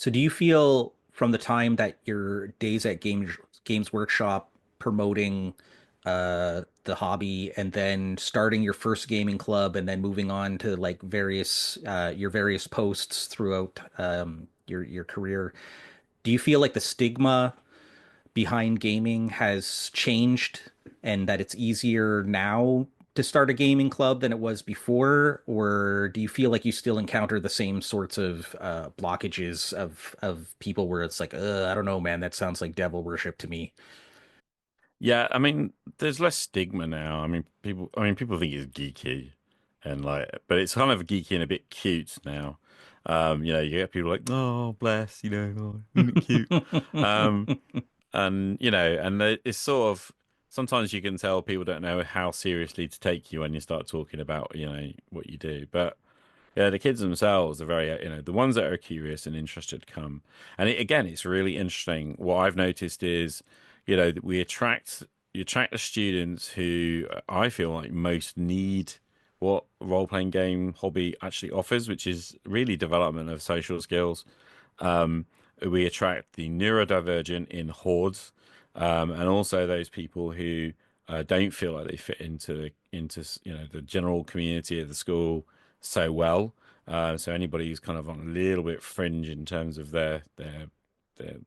So do you feel from the time that your days at Games Workshop promoting the hobby and then starting your first gaming club and then moving on to like various your various posts throughout your career, do you feel like the stigma behind gaming has changed and that it's easier now to start a gaming club than it was before? Or do you feel like you still encounter the same sorts of blockages of people where it's like, I don't know, man, that sounds like devil worship to me. Yeah, I mean, there's less stigma now. I mean, people think it's geeky and like, but it's kind of geeky and a bit cute now. You get people like, oh, bless, oh, isn't it cute? Um, it's sort of sometimes you can tell people don't know how seriously to take you when you start talking about, what you do. But yeah, the kids themselves are very, the ones that are curious and interested come. And again, it's really interesting. What I've noticed is, that you attract the students who I feel like most need what role-playing game hobby actually offers, which is really development of social skills. We attract the neurodivergent in hordes, and also those people who don't feel like they fit into the general community of the school so well. So anybody who's kind of on a little bit fringe in terms of the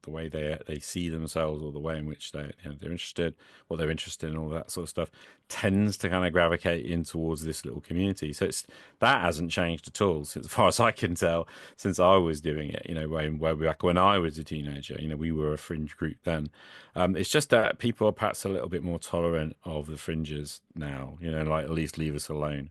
way they see themselves or the way in which they're interested, what they're interested in, all that sort of stuff, tends to kind of gravitate in towards this little community. So that hasn't changed at all, since, as far as I can tell, since I was doing it. Way back when I was a teenager. We were a fringe group then. It's just that people are perhaps a little bit more tolerant of the fringes now. Like at least leave us alone.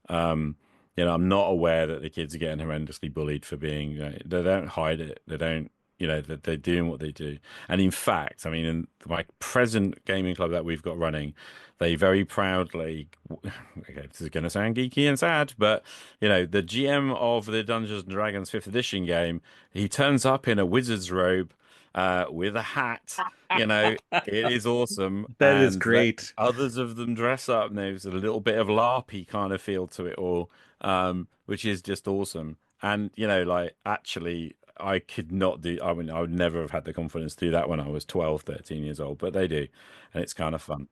I'm not aware that the kids are getting horrendously bullied for being, they don't hide it. They don't, that they're doing what they do. And in fact, I mean, in my present gaming club that we've got running, they very proudly, okay, this is going to sound geeky and sad, but, the GM of the Dungeons and Dragons 5th edition game, he turns up in a wizard's robe, with a hat. It is awesome. That is And great. others of them dress up, and there's a little bit of LARPy kind of feel to it all, which is just awesome. And like actually, I could not do. I mean, I would never have had the confidence to do that when I was 12, 13 years old, but they do, and it's kind of fun.